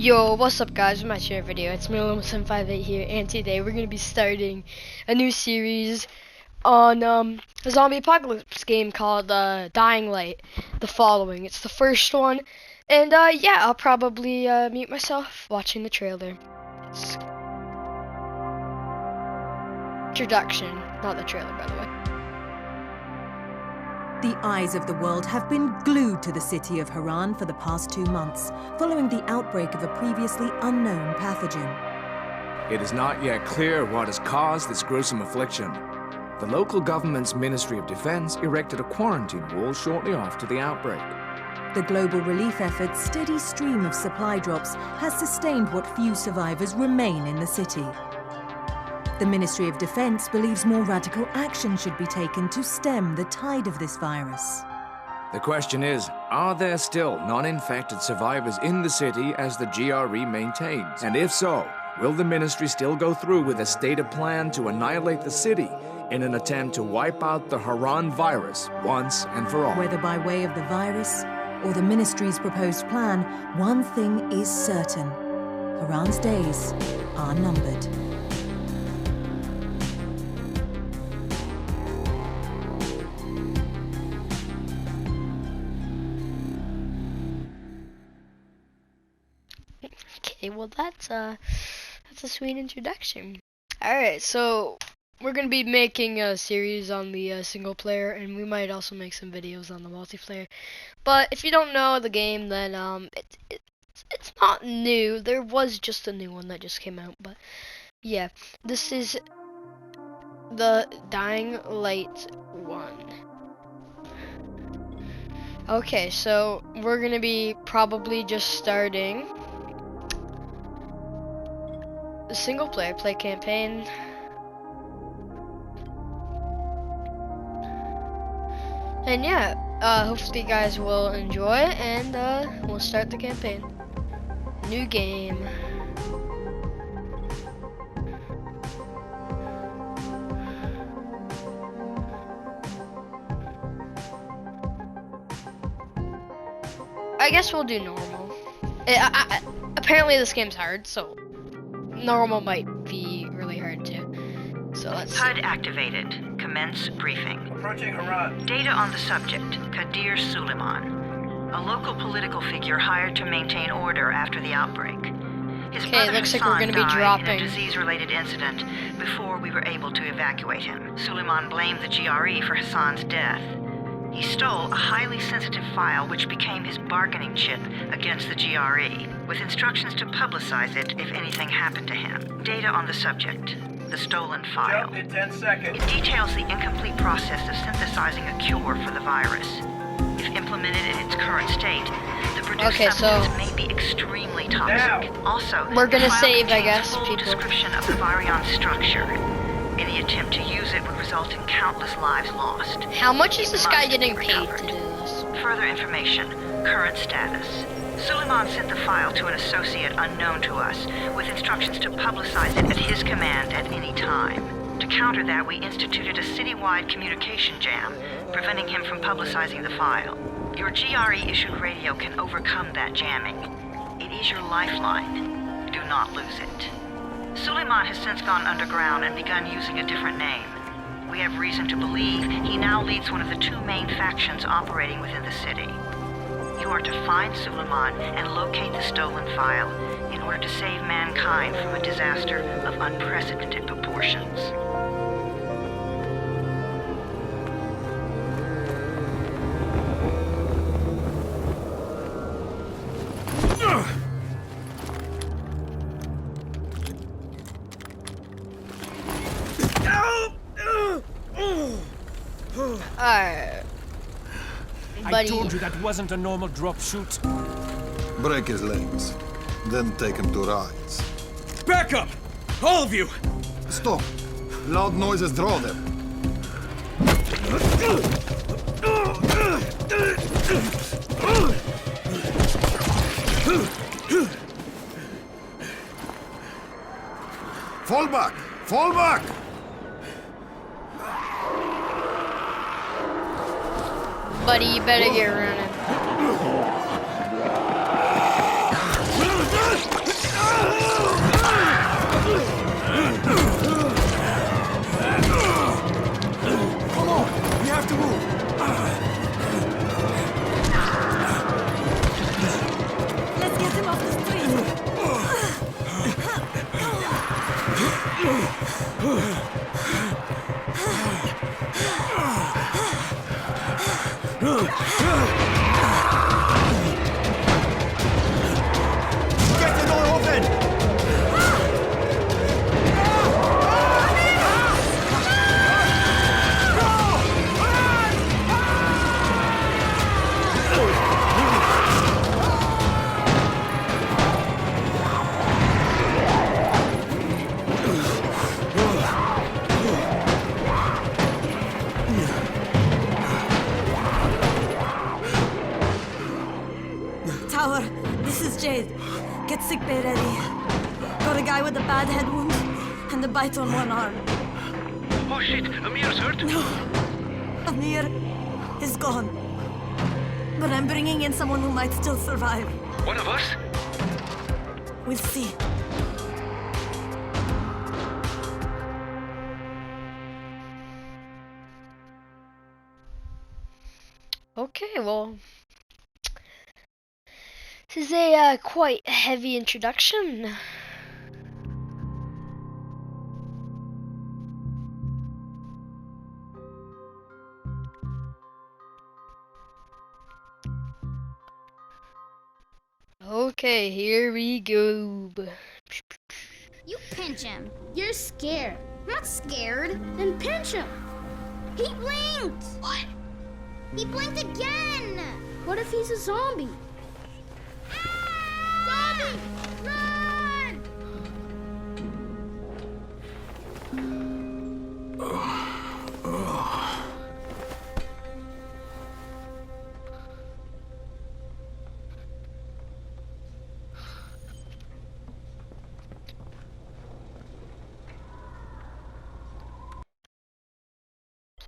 Yo, what's up guys, with my share video, it's me758 here, and today we're going to be starting a new series on a zombie apocalypse game called Dying Light, the following. It's the first one, and yeah, I'll probably mute myself watching the trailer. It's introduction, not the trailer by the way. The eyes of the world have been glued to the city of Haran for the past 2 months, following the outbreak of a previously unknown pathogen. It is not yet clear what has caused this gruesome affliction. The local government's Ministry of Defense erected a quarantine wall shortly after the outbreak. The global relief effort's steady stream of supply drops has sustained what few survivors remain in the city. The Ministry of Defense believes more radical action should be taken to stem the tide of this virus. The question is, are there still non-infected survivors in the city as the GRE maintains? And if so, will the ministry still go through with a stated plan to annihilate the city in an attempt to wipe out the Haran virus once and for all? Whether by way of the virus or the ministry's proposed plan, one thing is certain: Haran's days are numbered. Okay, well that's a sweet introduction. Alright, so we're gonna be making a series on the single player, and we might also make some videos on the multiplayer. But if you don't know the game, then it's not new. There was just a new one that just came out, but yeah, this is the Dying Light 1. Okay, so we're gonna be probably just starting the single player, play campaign. And yeah, hopefully you guys will enjoy it, and we'll start the campaign. New game. I guess we'll do normal. Apparently this game's hard, so normal might be really hard too. So let's HUD activated. Commence briefing. Approaching Haran. Data on the subject, Kadir Suleiman, a local political figure hired to maintain order after the outbreak. His brother looks like we're Hassan gonna be died dropping. in a disease-related incident before we were able to evacuate him. Suleiman blamed the GRE for Hassan's death. He stole a highly sensitive file which became his bargaining chip against the GRE, with instructions to publicize it if anything happened to him. Data on the subject, the stolen file. Jump in 10 seconds. It details the incomplete process of synthesizing a cure for the virus. If implemented in its current state, the produced substance may be extremely toxic. Also, we're gonna the file save, I contains guess, full people. description of the virion's structure. Any attempt to use it would result in countless lives lost. How much is It this guy must be getting paid to recovered. do this? Further information, current status. Suleiman sent the file to an associate unknown to us, with instructions to publicize it at his command at any time. To counter that, we instituted a citywide communication jam, preventing him from publicizing the file. Your GRE-issued radio can overcome that jamming. It is your lifeline. Do not lose it. Suleiman has since gone underground and begun using a different name. We have reason to believe he now leads one of the two main factions operating within the city. You are to find Suleiman and locate the stolen file in order to save mankind from a disaster of unprecedented proportions. Alright. I told you that wasn't a normal drop shoot. Break his legs, then take him to rides. Back up! All of you! Stop! Loud noises draw them. Fall back! Fall back! Buddy, you better get running. Get the door open! Tower, this is Jade. Get sickbay ready. Got a guy with a bad head wound and a bite on one arm. Oh shit, Amir's hurt? No, Amir is gone. But I'm bringing in someone who might still survive. One of us? We'll see. Okay, well, this is a quite heavy introduction. Okay, here we go. You pinch him. You're scared. I'm not scared. Then pinch him. He blinked. What? He blinked again. What if he's a zombie? Zombie! Run!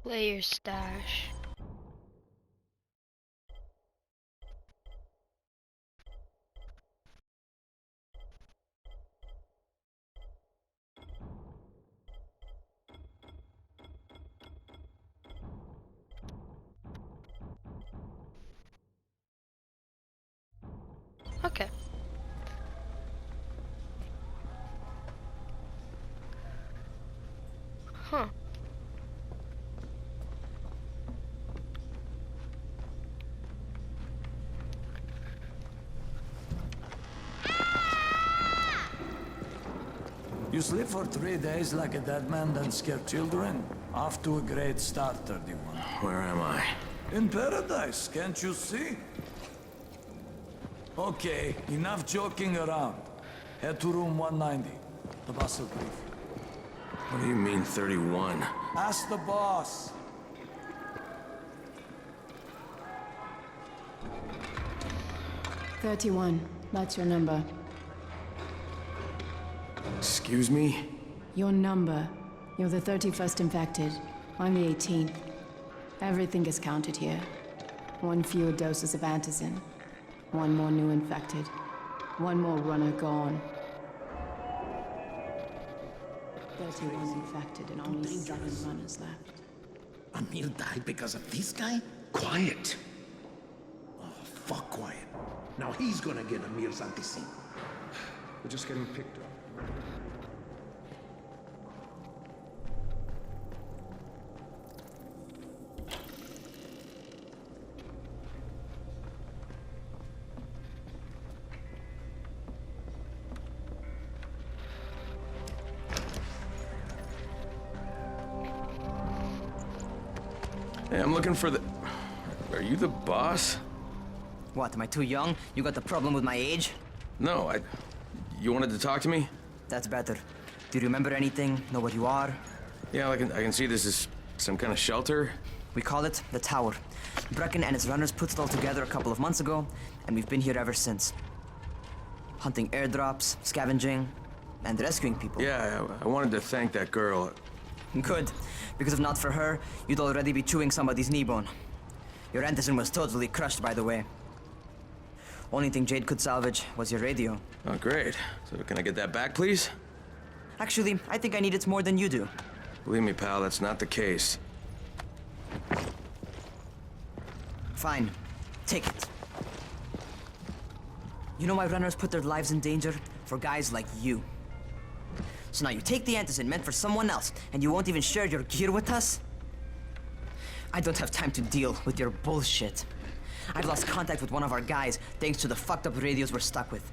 Player stash. Okay. Huh. You sleep for 3 days like a dead man, then scare children? Off to a great start, 31. Where am I? In paradise, can't you see? Okay, enough joking around. Head to room 190. The boss will brief you. What do you mean, 31? Ask the boss. That's your number. Excuse me? Your number. You're the 31st infected. I'm the 18th. Everything is counted here. 1 fewer doses of antizin. 1 more new infected. 1 more runner gone. 31 infected and only 7 runners left. Amir died because of this guy? Quiet. Oh, fuck quiet. Now he's gonna get Amir's antizin. We're just getting picked up. Hey, I'm looking for the... Are you the boss? What, am I too young? You got the problem with my age? No, You wanted to talk to me? That's better. Do you remember anything? Know what you are? Yeah, I can see this is some kind of shelter. We call it the Tower. Brecken and his runners put it all together a couple of months ago, and we've been here ever since. Hunting airdrops, scavenging, and rescuing people. Yeah, I wanted to thank that girl. Good, because if not for her, you'd already be chewing somebody's knee bone. Your antizin was totally crushed, by the way. Only thing Jade could salvage was your radio. Oh, great. So can I get that back, please? Actually, I think I need it more than you do. Believe me, pal, that's not the case. Fine. Take it. You know why runners put their lives in danger? For guys like you. So now you take the antizin meant for someone else, and you won't even share your gear with us? I don't have time to deal with your bullshit. I've lost contact with one of our guys thanks to the fucked up radios we're stuck with.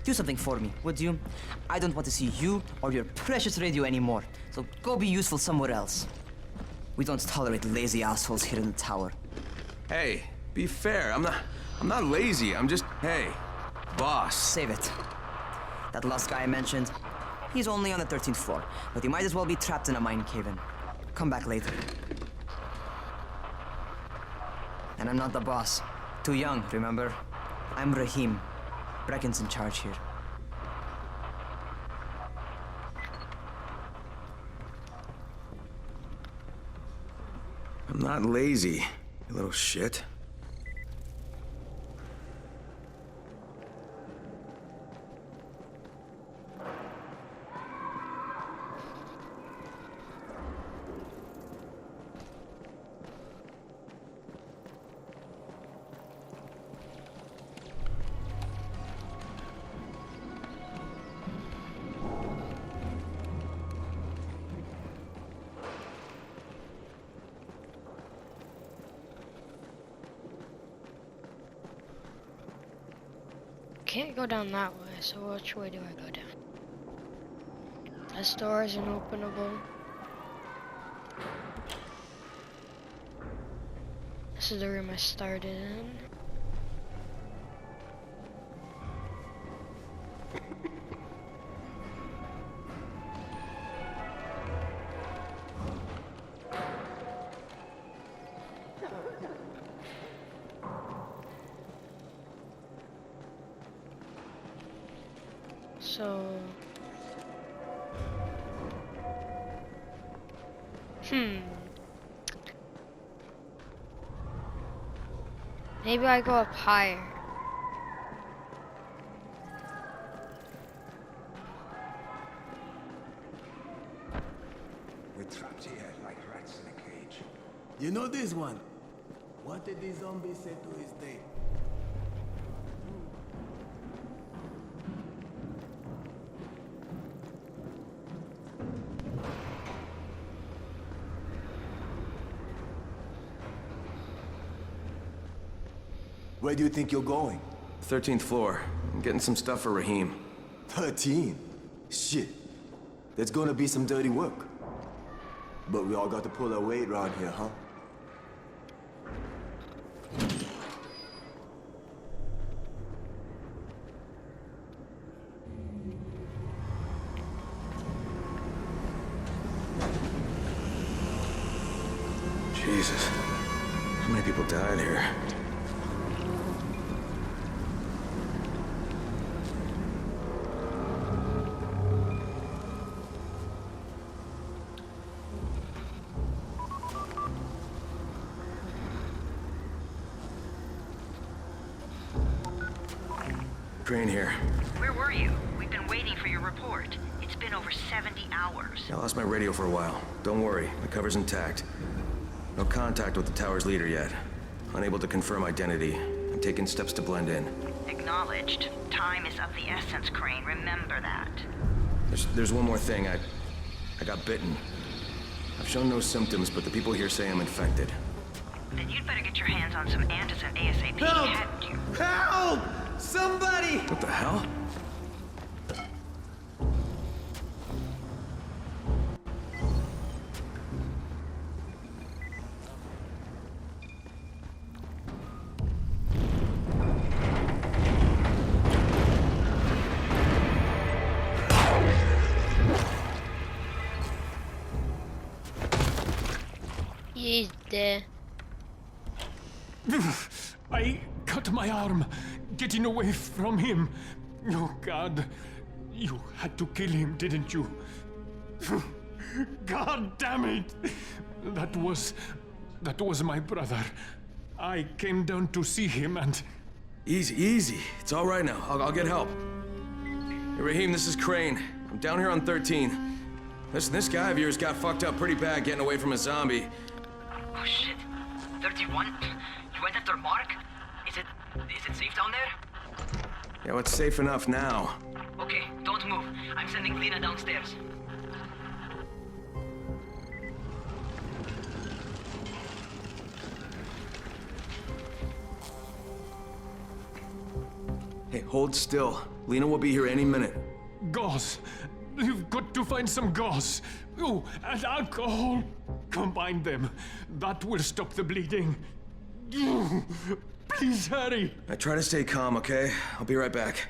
Do something for me, would you? I don't want to see you or your precious radio anymore, so go be useful somewhere else. We don't tolerate lazy assholes here in the tower. Hey, be fair. I'm not lazy. I'm just, hey, boss. Save it. That last guy I mentioned, he's only on the 13th floor, but he might as well be trapped in a mine cave-in. Come back later. And I'm not the boss. Too young, remember? I'm Rahim. Brecken's in charge here. I'm not lazy, you little shit. Can't go down that way, so which way do I go down? This door isn't openable. This is the room I started in. So, maybe I go up higher. We're trapped here like rats in a cage. You know this one? What did the zombie say to his date? Where do you think you're going? 13th floor. I'm getting some stuff for Rahim. 13? Shit. There's gonna be some dirty work. But we all got to pull our weight around here, huh? Jesus. How many people died here? Crane here. Where were you? We've been waiting for your report. It's been over 70 hours. I lost my radio for a while. Don't worry, the cover's intact. No contact with the tower's leader yet. Unable to confirm identity. I'm taking steps to blend in. Acknowledged. Time is of the essence, Crane. Remember that. There's one more thing. I got bitten. I've shown no symptoms, but the people here say I'm infected. Then you'd better get your hands on some antizin ASAP, hadn't you? Help! Somebody! What the hell? He's dead. I cut my arm, getting away from him. Oh, God. You had to kill him, didn't you? God damn it! That was my brother. I came down to see him and... Easy. It's all right now. I'll get help. Hey, Rahim, this is Crane. I'm down here on 13. Listen, this guy of yours got fucked up pretty bad getting away from a zombie. Oh, shit. 31? You went after Mark? Is it safe down there? Yeah, well, it's safe enough now. Okay, Don't move. I'm sending Lena downstairs. Hey, hold still. Lena will be here any minute. Gauze. You've got to find some gauze. Oh, and alcohol. Combine them. That will stop the bleeding. Please hurry. I try to stay calm, okay? I'll be right back.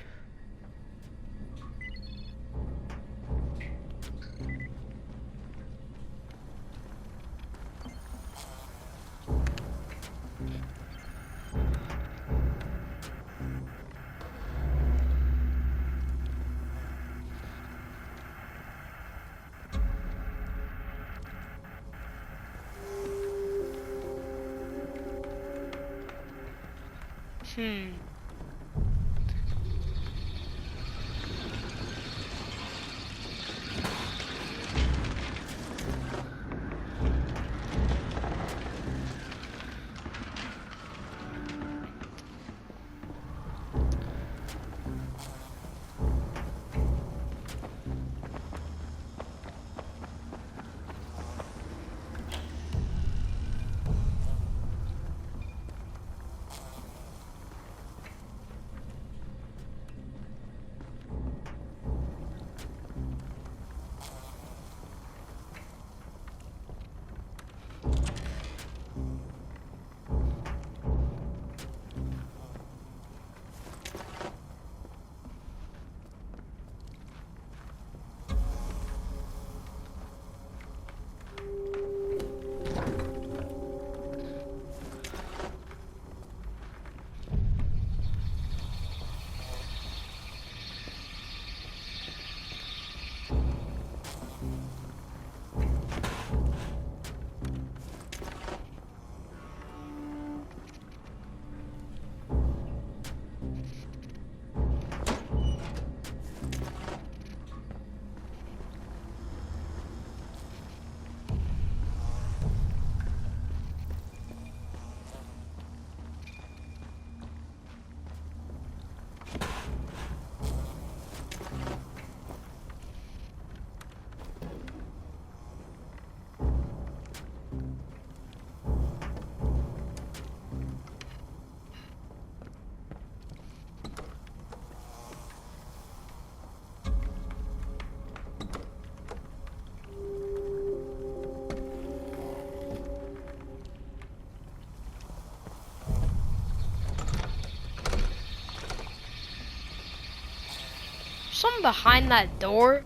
Something behind that door?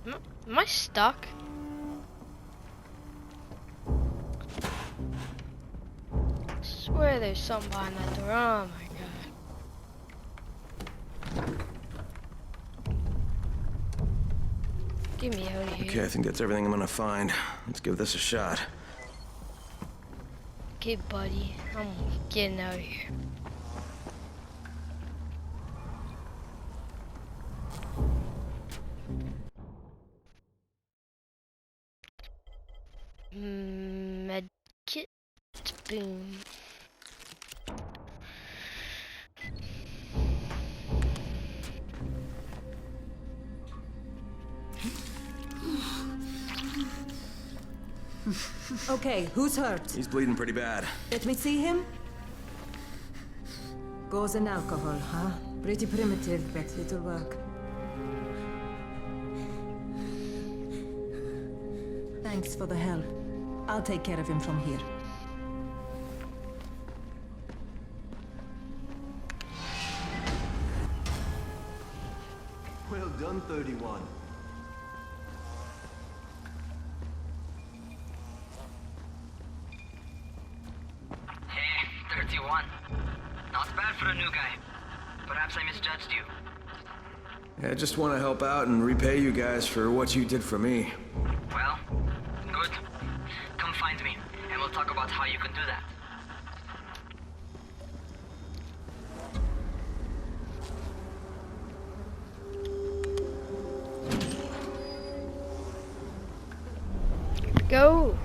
Am I stuck? I swear there's something behind that door. Oh my god. Get me out of here. Okay, I think that's everything I'm gonna find. Let's give this a shot. Okay, buddy. I'm getting out of here. Medkit. Boom. Okay, who's hurt? He's bleeding pretty bad. Let me see him. Gauze and alcohol, huh? Pretty primitive, but it'll work. Thanks for the help. I'll take care of him from here. Well done, 31. Hey, 31. Not bad for a new guy. Perhaps I misjudged you. Yeah, I just want to help out and repay you guys for what you did for me. Well, good. Come find me, and we'll talk about how you can do that. Go.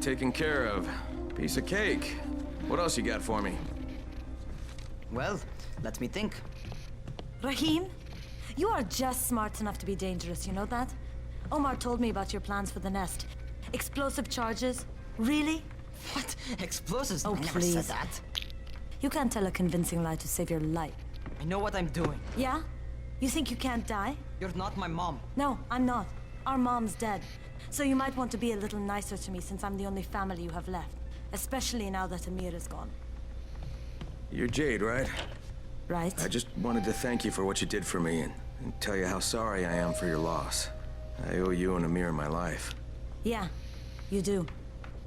taken care of. Piece of cake. What else you got for me? Well, let me think. Rahim, you are just smart enough to be dangerous, you know that? Omar told me about your plans for the nest. Explosive charges? Really? What? Explosives? Oh, I never please. said that. You can't tell a convincing lie to save your life. I know what I'm doing. Yeah? You think you can't die? You're not my mom. No, I'm not. Our mom's dead. So you might want to be a little nicer to me since I'm the only family you have left. Especially now that Amir is gone. You're Jade, right? Right. I just wanted to thank you for what you did for me and tell you how sorry I am for your loss. I owe you and Amir my life. Yeah, you do.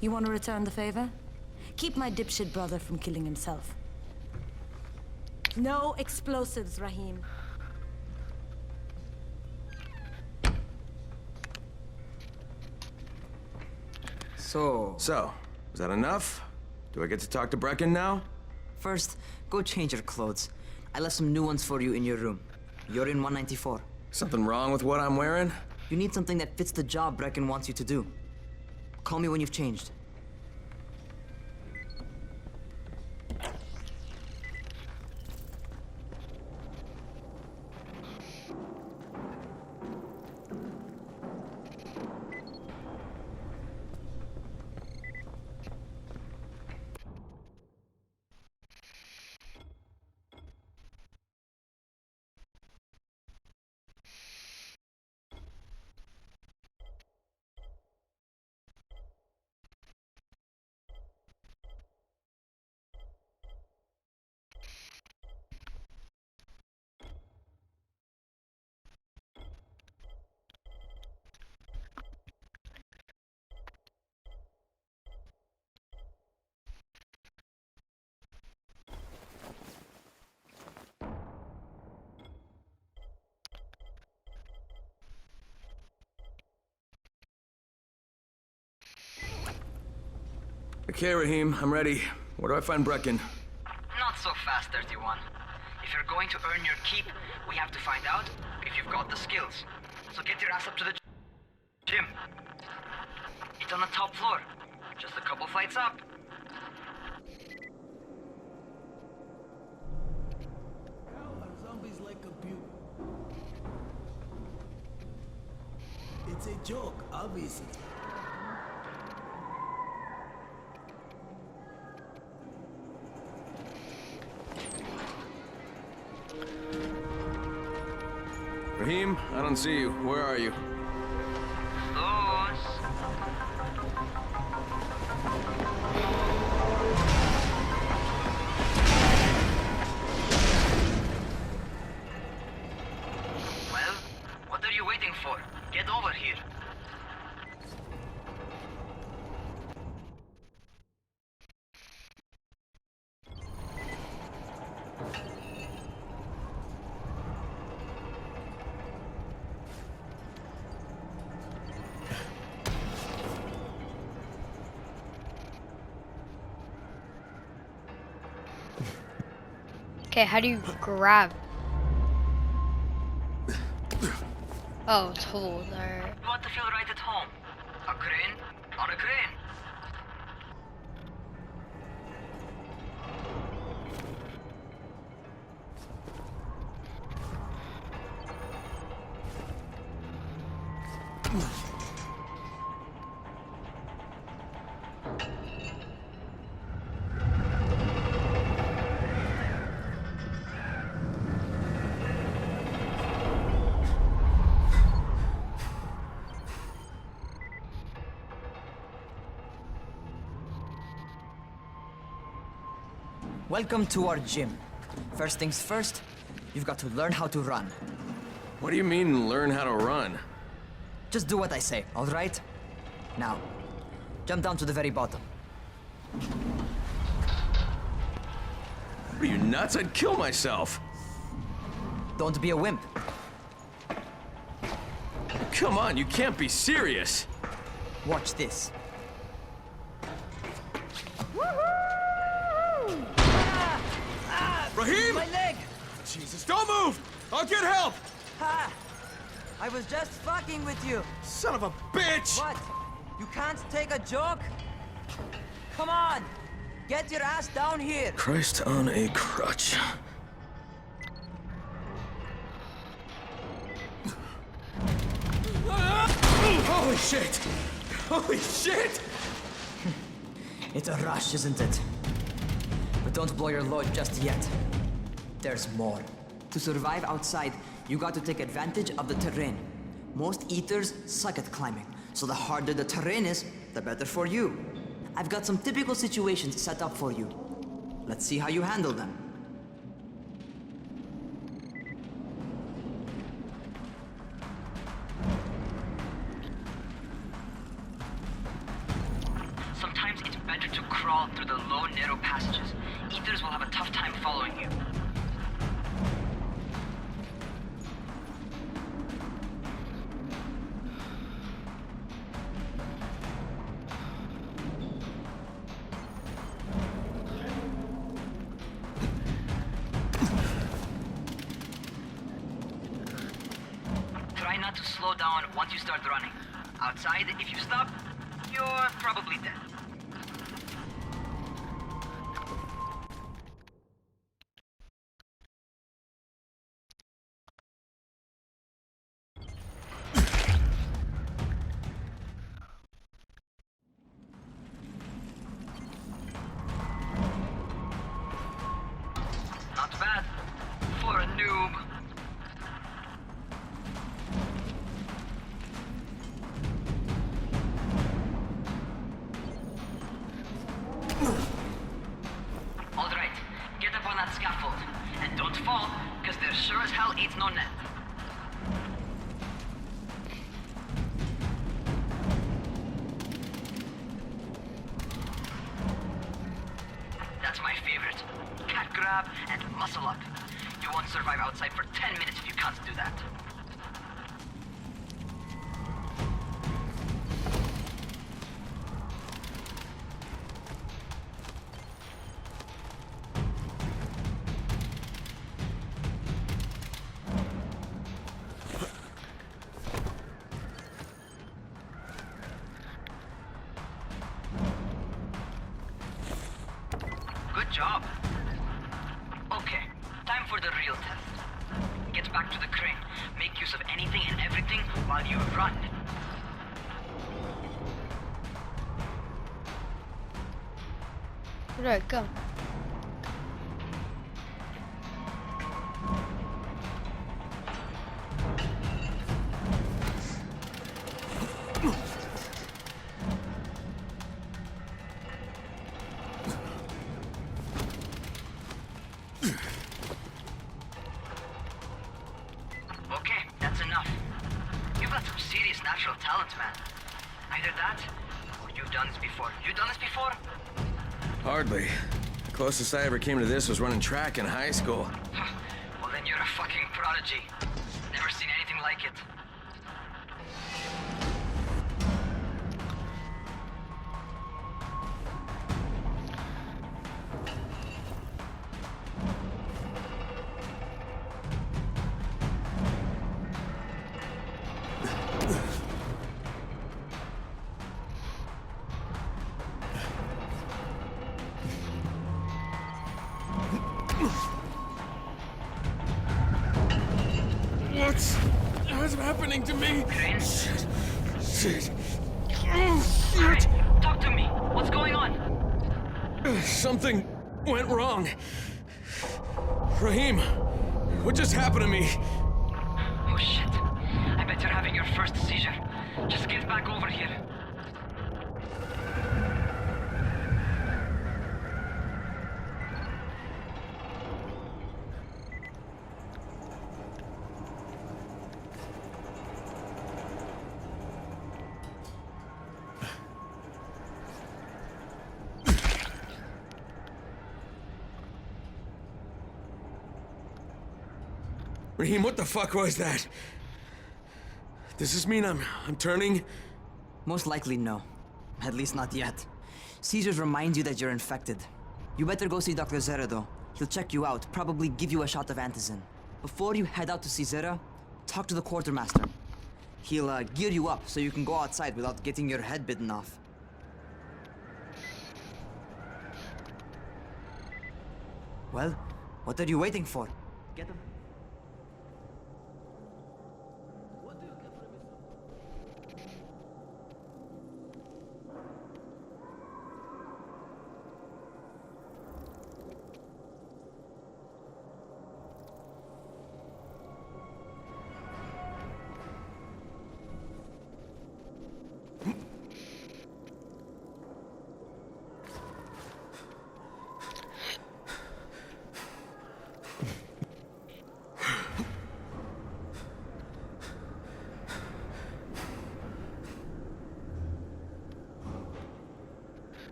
You want to return the favor? Keep my dipshit brother from killing himself. No explosives, Rahim. So, is that enough? Do I get to talk to Brecken now? first, go change your clothes. I left some new ones for you in your room. You're in 194. Something wrong with what I'm wearing? You need something that fits the job Brecken wants you to do. Call me when you've changed. Okay, Rahim, I'm ready. Where do I find Brecken? Not so fast, 31. If you're going to earn your keep, we have to find out if you've got the skills. So get your ass up to the gym. It's on the top floor. Just a couple flights up. Zombies like computer. It's a joke, obviously. Rahim, I don't see you. Where are you? Well, what are you waiting for? Get over here. Okay, how do you grab? Oh, it's hold. Alright. You want to feel right at home? A crane on a crane. Welcome to our gym. First things first, you've got to learn how to run. What do you mean, learn how to run? Just do what I say, all right? Now, jump down to the very bottom. Are you nuts? I'd kill myself. Don't be a wimp. Come on, you can't be serious. Watch this. Rahim! My leg! Jesus, don't move! I'll get help! Ha! I was just fucking with you. Son of a bitch! What? You can't take a joke? Come on! Get your ass down here! Christ on a crutch. Holy shit! Holy shit! It's a rush, isn't it? But don't blow your load just yet. There's more. To survive outside, you got to take advantage of the terrain. Most eaters suck at climbing, so the harder the terrain is, the better for you. I've got some typical situations set up for you. Let's see how you handle them. Sometimes it's better to crawl through the low, narrow passages. Eaters will have a tough time following you. Try not to slow down once you start running. Outside, if you stop, you're probably dead. Not bad for a noob. All right, get up on that scaffold. And don't fall, because there sure as hell ain't no net. That's my favorite. Cat grab and muscle up. You won't survive outside for 10 minutes if you can't do that. Good job. Okay, time for the real test. Get back to the crane. Make use of anything and everything while you run. Right, go. Okay, that's enough. You've got some serious natural talent, man. Either that, or you've done this before. You done this before? Hardly. The closest I ever came to this was running track in high school. Well, then you're a fucking prodigy. Never seen anything like it. What's happening to me? Crane? Shit. Shit. Talk to me. What's going on? Something went wrong. Raheem, what just happened to me? Oh shit. I bet you're having your first seizure. Just get back over here. Raheem, what the fuck was that? Does this mean I'm turning? Most likely no. At least not yet. Seizures remind you that you're infected. You better go see Dr. Zera though. He'll check you out, probably give you a shot of antizin. Before you head out to see Zera, talk to the quartermaster. He'll gear you up so you can go outside without getting your head bitten off. Well, what are you waiting for? Get him.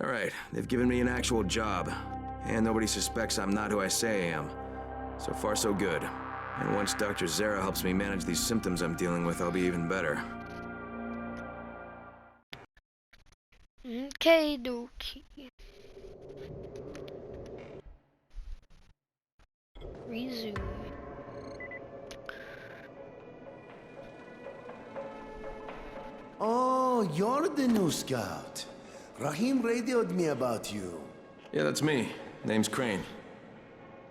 All right, they've given me an actual job. And nobody suspects I'm not who I say I am. So far, so good. And once Dr. Zara helps me manage these symptoms I'm dealing with, I'll be even better. Okay, dokie. Resume. Oh, you're the new scout. Rahim radioed me about you. Yeah, that's me. Name's Crane.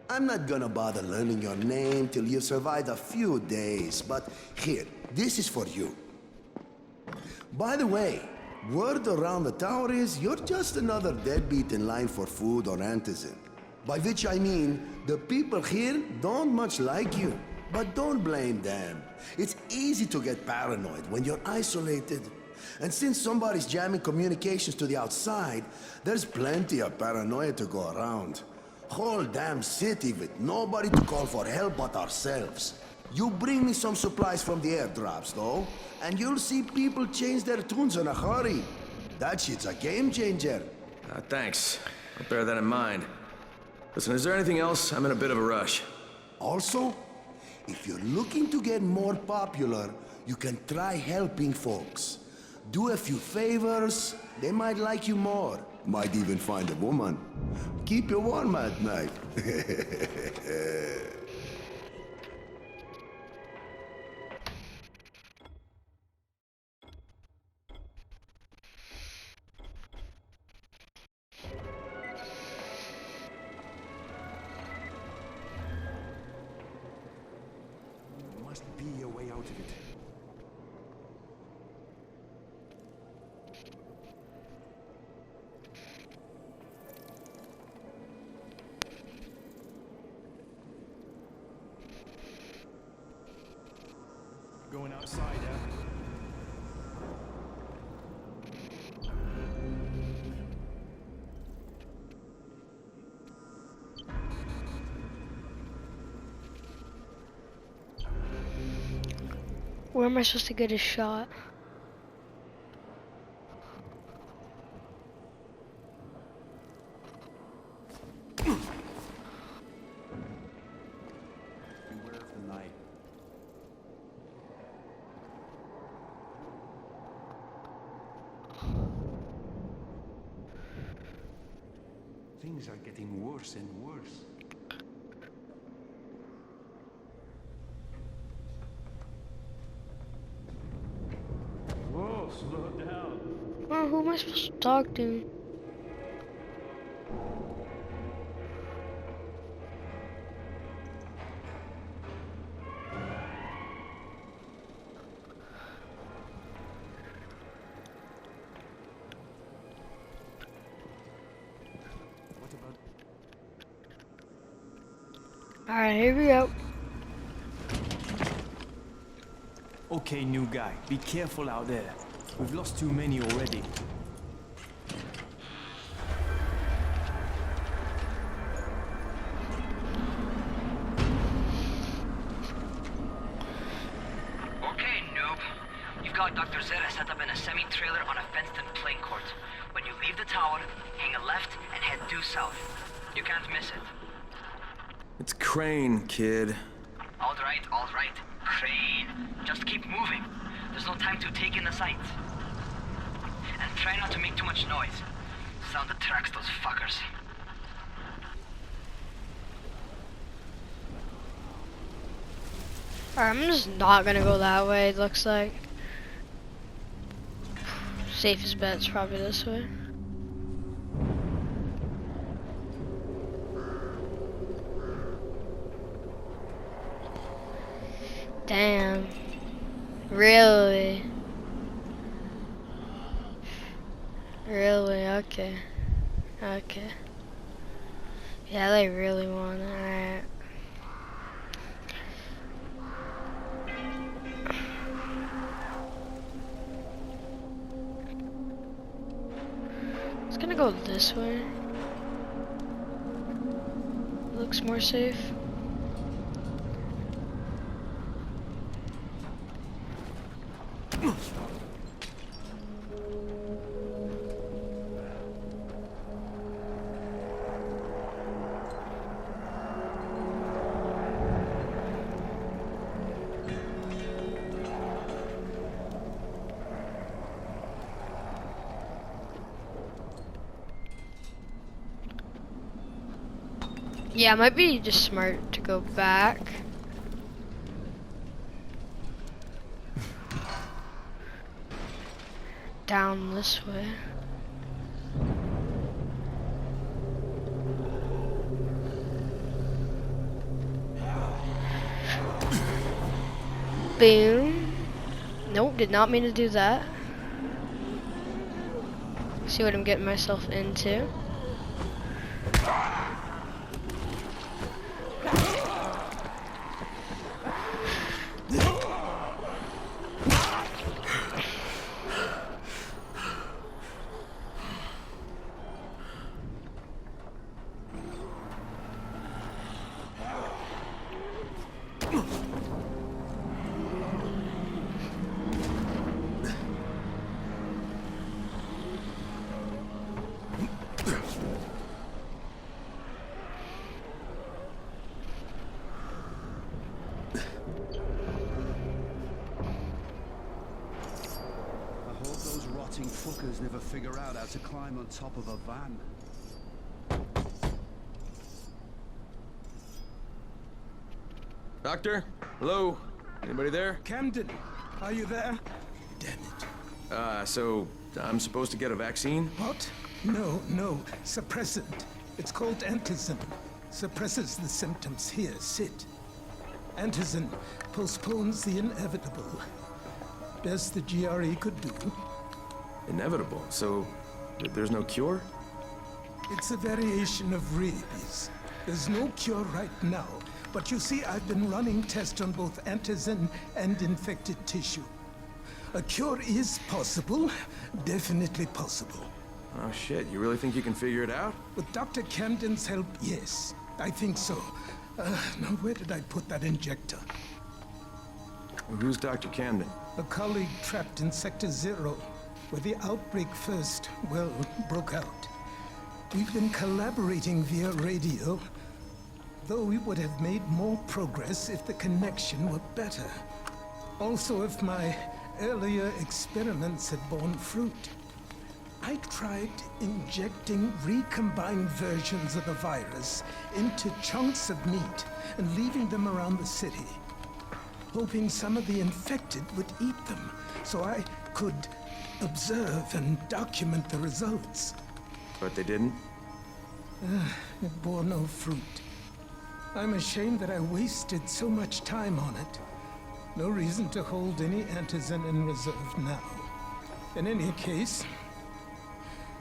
I'm not gonna bother learning your name till you've survived a few days, but here, this is for you. By the way, word around the tower is you're just another deadbeat in line for food or antizin. By which I mean, the people here don't much like you. But don't blame them. It's easy to get paranoid when you're isolated. And since somebody's jamming communications to the outside, there's plenty of paranoia to go around. Whole damn city with nobody to call for help but ourselves. You bring me some supplies from the airdrops, though, and you'll see people change their tunes in a hurry. That shit's a game changer. Thanks. I'll bear that in mind. Listen, is there anything else? I'm in a bit of a rush. Also, if you're looking to get more popular, you can try helping folks. Do a few favors, they might like you more. Might even find a woman. Keep you warm at night. Must be a way out of it. Going outside, Where am I supposed to get a shot? Beware of the light. Things are getting worse and worse. Whoa, slow down. Oh, who am I supposed to talk to? What about... Alright, here we go. Okay, new guy, be careful out there. We've lost too many already. Okay, noob. You've got Dr. Zera set up in a semi-trailer on a fenced-in playing court. When you leave the tower, hang a left and head due south. You can't miss it. It's Crane, kid. All right. Crane. Just keep moving. There's no time to take in the sights. And try not to make too much noise. Sound attracts those fuckers. Alright, I'm just not gonna go that way, it looks like. Safest bet's probably this way. Damn. Really? Really? Okay. Okay. Yeah, they really want it. Alright. It's gonna go this way. Looks more safe. Yeah, it might be just smart to go back. Down this way. Boom. Nope, did not mean to do that. See what I'm getting myself into. Fuckers never figure out how to climb on top of a van. Doctor? Hello? Anybody there? Camden, are you there? So I'm supposed to get a vaccine? What? No. Suppressant. It's called antizin. Suppresses the symptoms. Here, sit. Antizin postpones the inevitable. Best the GRE could do. Inevitable? So there's no cure? It's a variation of rabies. There's no cure right now. But you see, I've been running tests on both antizin and infected tissue. A cure is possible. Definitely possible. Oh shit, you really think you can figure it out? With Dr. Camden's help, yes. I think so. Now where did I put that injector? Who's Dr. Camden? A colleague trapped in Sector 0, where the outbreak first, well, broke out. We've been collaborating via radio, though we would have made more progress if the connection were better. Also, if my earlier experiments had borne fruit. I tried injecting recombined versions of the virus into chunks of meat and leaving them around the city, hoping some of the infected would eat them so I could observe and document the results. But they didn't? It bore no fruit. I'm ashamed that I wasted so much time on it. No reason to hold any antizin in reserve now. In any case,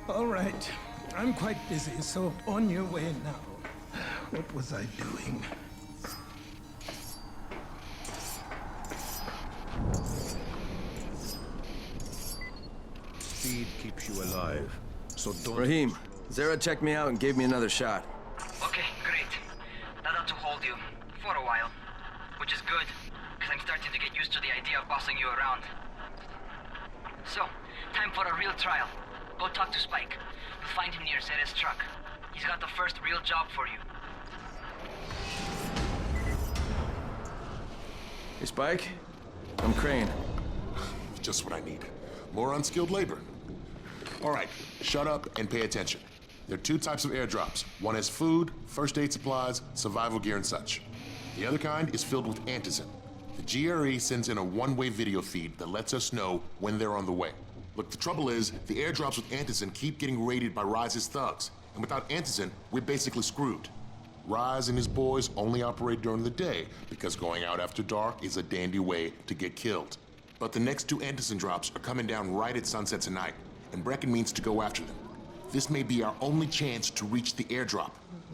all right, I'm quite busy, so on your way now. What was I doing? Speed keeps you alive, so don't... Rahim, Zara checked me out and gave me another shot. Okay, great. That ought to hold you. For a while. Which is good, because I'm starting to get used to the idea of bossing you around. So, time for a real trial. Go talk to Spike. You'll find him near Zera's truck. He's got the first real job for you. Hey, Spike? I'm Crane. Just what I need. More unskilled labor. All right, shut up and pay attention. There are two types of airdrops. One has food, first aid supplies, survival gear, and such. The other kind is filled with antizin. The GRE sends in a one-way video feed that lets us know when they're on the way. Look, the trouble is, the airdrops with Antizin keep getting raided by Rise's thugs. And without Antizin, we're basically screwed. Rise and his boys only operate during the day, because going out after dark is a dandy way to get killed. But the next 2 Antizin drops are coming down right at sunset tonight, and Brecken means to go after them. This may be our only chance to reach the airdrop.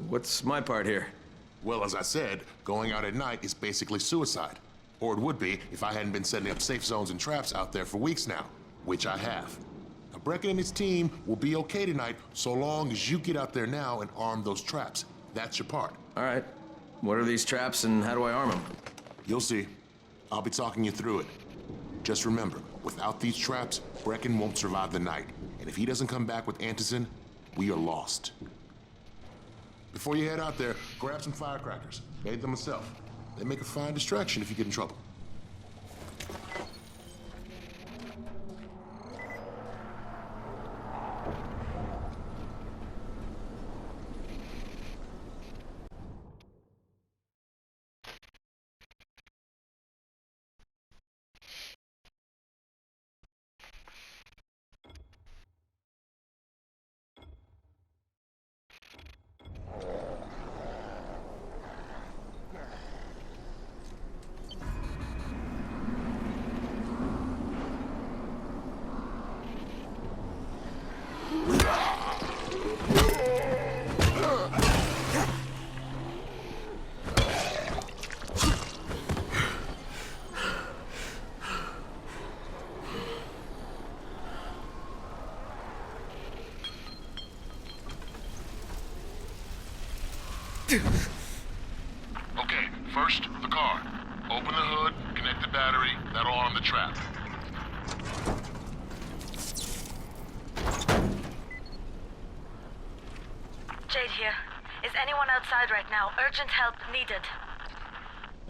What's my part here? Well, as I said, going out at night is basically suicide. Or it would be if I hadn't been setting up safe zones and traps out there for weeks now, which I have. Now, Brecken and his team will be okay tonight so long as you get out there now and arm those traps. That's your part. All right. What are these traps and how do I arm them? You'll see. I'll be talking you through it. Just remember, without these traps, Brecken won't survive the night. And if he doesn't come back with Antizin, we are lost. Before you head out there, grab some firecrackers. Made them myself. They make a fine distraction if you get in trouble. Okay, first, the car. Open the hood, connect the battery, that'll arm the trap. Jade here. Is anyone outside right now? Urgent help needed.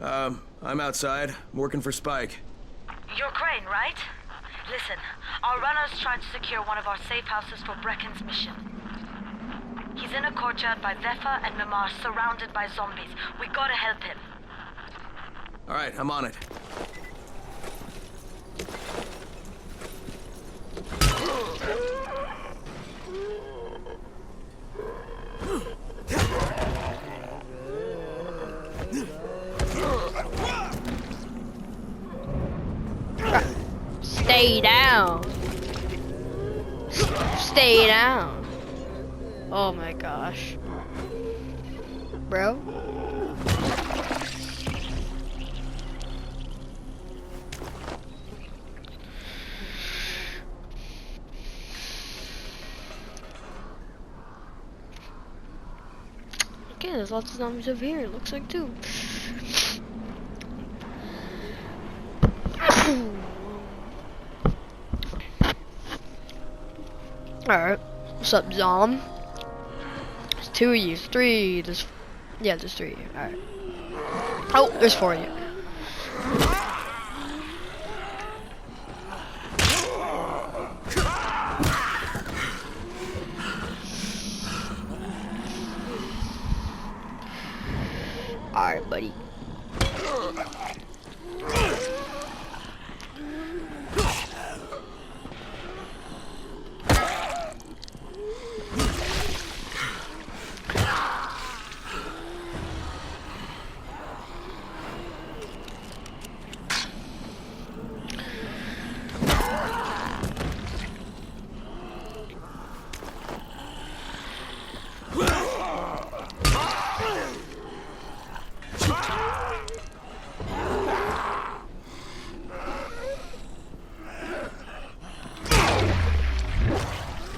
I'm outside. I'm working for Spike. You're Crane, right? Listen, our runner's trying to secure one of our safe houses for Brecken's mission. He's in a courtyard by Vefa and Mimar, surrounded by zombies. We gotta help him. All right, I'm on it. Stay down. Stay down. Oh my gosh. Bro. Okay, there's lots of zombies over here, it looks like too. Alright, what's up, Zom? There's 2 of you, 3, there's 3 of you, alright. Oh, there's 4 of you. Alright, buddy.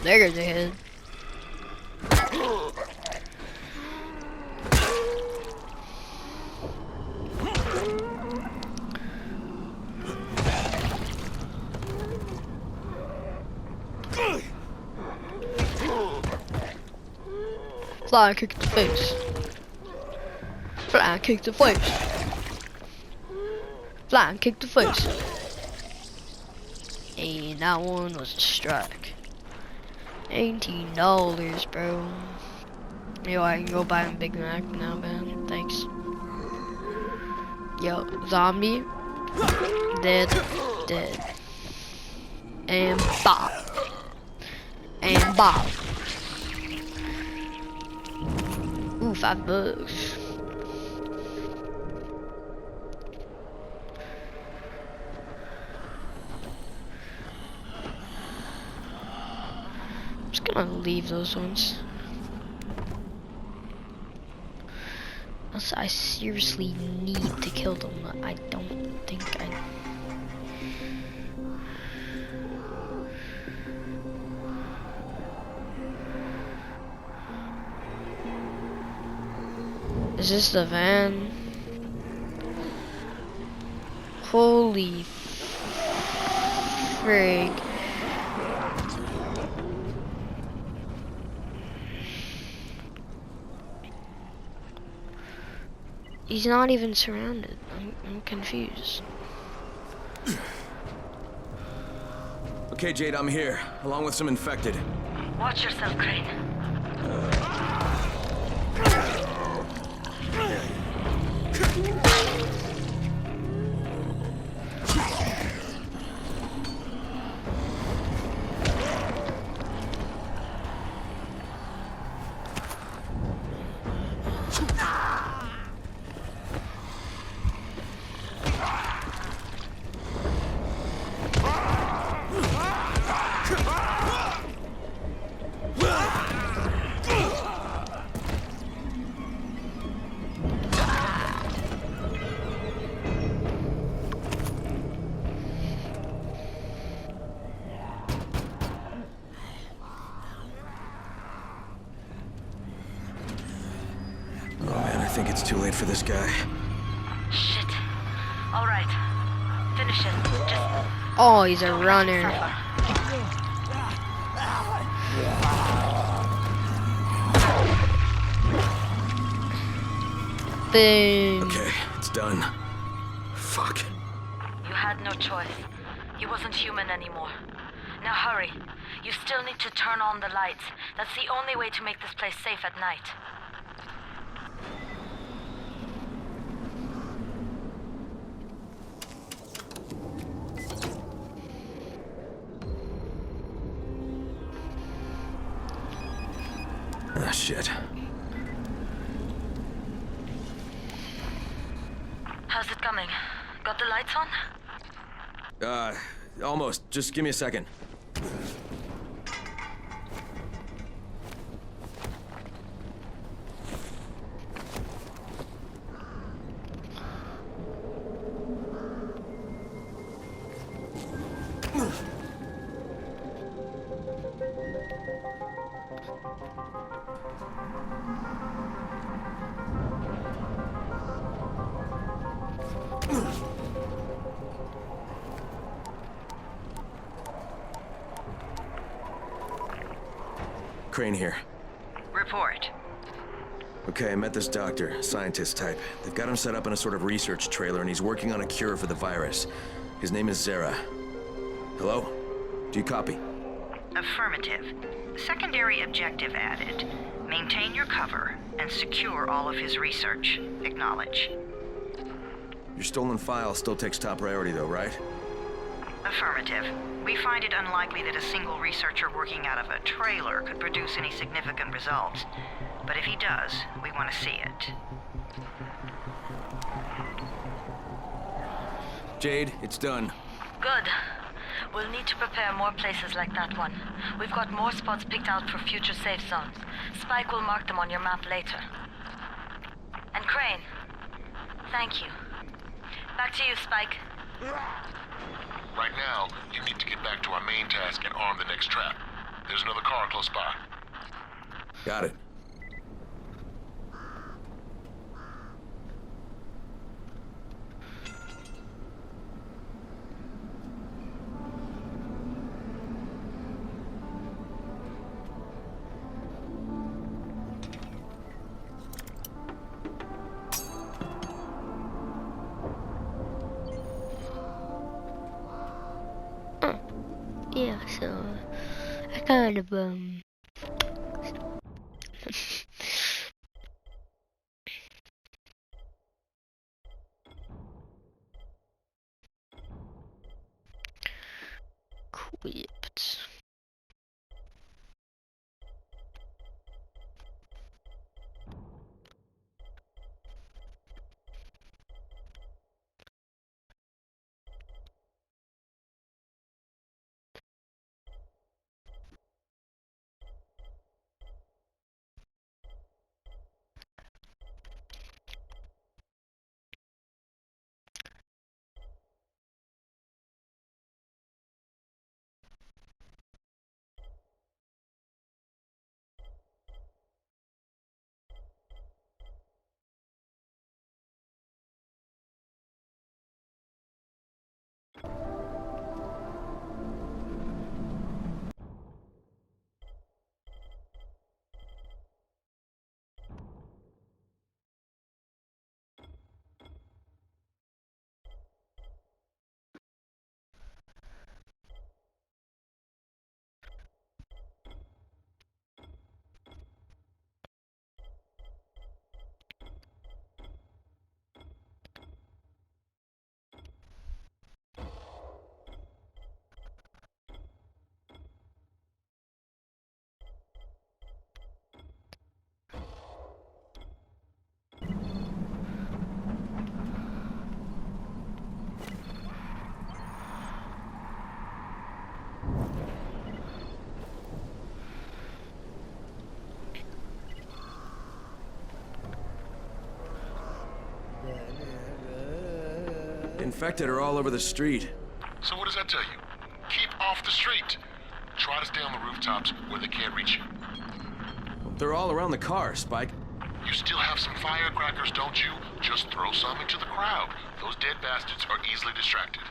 There goes the head. Fly and kick the face. Fly and kick the face. Fly and kick the face. And that one was a strike. $18, bro. Yo, I can go buy a Big Mac now, man. Thanks. Yo, zombie. Dead. Dead. And bop. And bop. Ooh, $5. I'm just gonna leave those ones. Unless I seriously need to kill them. I don't think I... Is this the van? Holy frig. He's not even surrounded. I'm confused. Okay, Jade, I'm here, along with some infected. Watch yourself, Crane. I think it's too late for this guy. Shit. All right. Finish it. Just... Oh, he's a runner. Boom. Okay, it's done. Fuck. You had no choice. He wasn't human anymore. Now hurry. You still need to turn on the lights. That's the only way to make this place safe at night. Ah, shit. How's it coming? Got the lights on? Almost. Just give me a second. Crane here. Report. Okay, I met this doctor, scientist type. They've got him set up in a sort of research trailer, and he's working on a cure for the virus. His name is Zera. Hello? Do you copy? Affirmative. Secondary objective added. Maintain your cover and secure all of his research. Acknowledge. Your stolen file still takes top priority, though, right? Affirmative. We find it unlikely that a single researcher working out of a trailer could produce any significant results. But if he does, we want to see it. Jade, it's done. Good. We'll need to prepare more places like that one. We've got more spots picked out for future safe zones. Spike will mark them on your map later. And Crane, thank you. Back to you, Spike. Right now, you need to get back to our main task and arm the next trap. There's another car close by. Got it. Yeah, so I kind of cool. Infected are all over the street. So what does that tell you? Keep off the street. Try to stay on the rooftops where they can't reach you. They're all around the car, Spike. You still have some firecrackers, don't you? Just throw some into the crowd. Those dead bastards are easily distracted.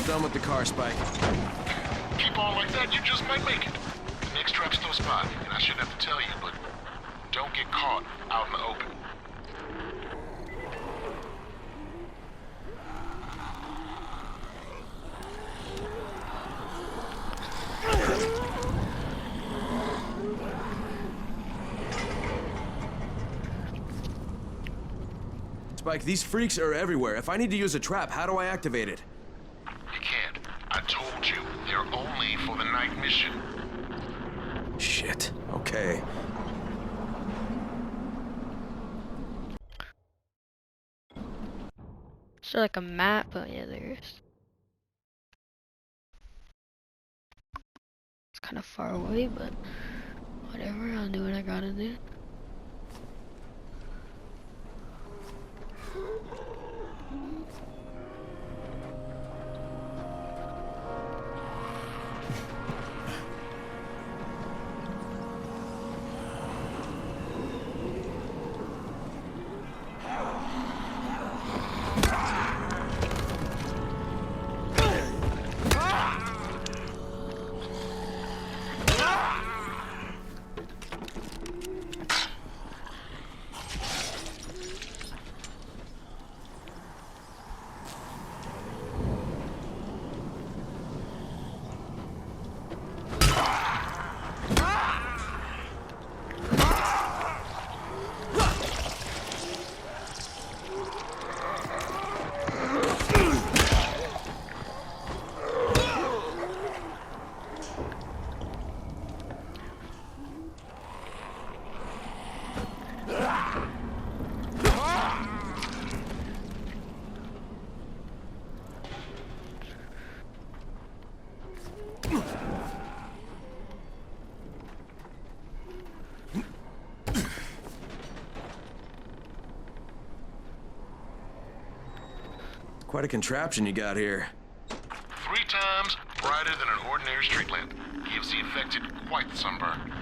Done with the car, Spike. Keep on like that, you just might make it. The next trap's close by, and I shouldn't have to tell you, but don't get caught out in the open. Spike, these freaks are everywhere. If I need to use a trap, how do I activate it? You can't. I told you, they're only for the night mission. Shit. Okay. Is there like a map? Oh yeah, there is. It's kind of far away, but whatever, I'll do what I gotta do. Quite a contraption you got here. 3 times brighter than an ordinary street lamp. Gives the infected quite the sunburn.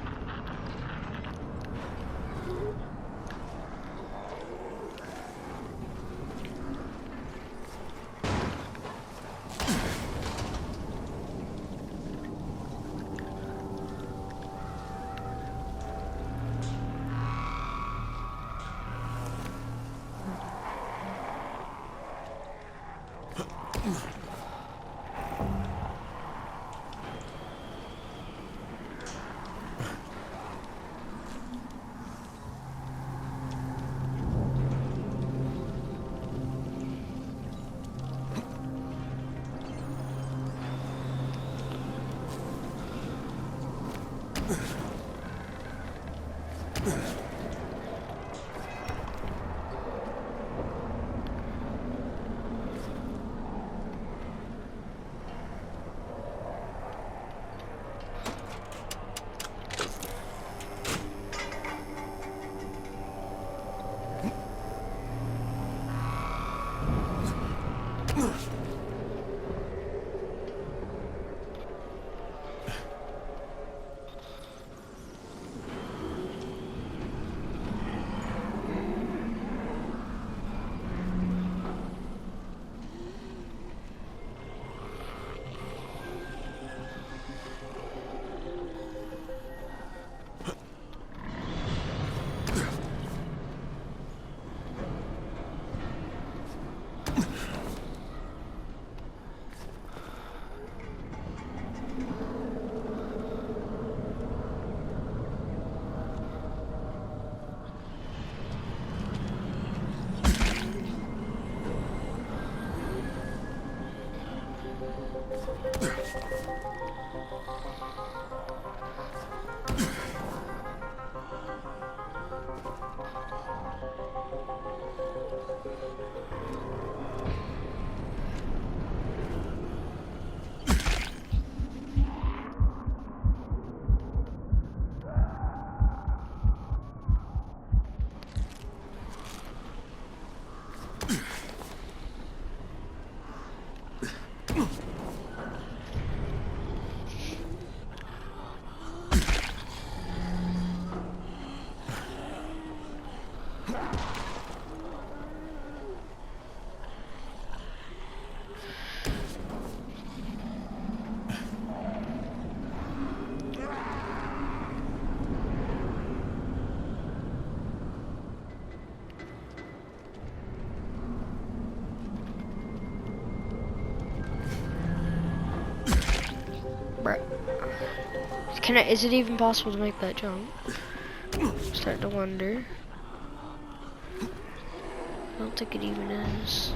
Can I? Is it even possible to make that jump? I'm starting to wonder. I don't think it even is.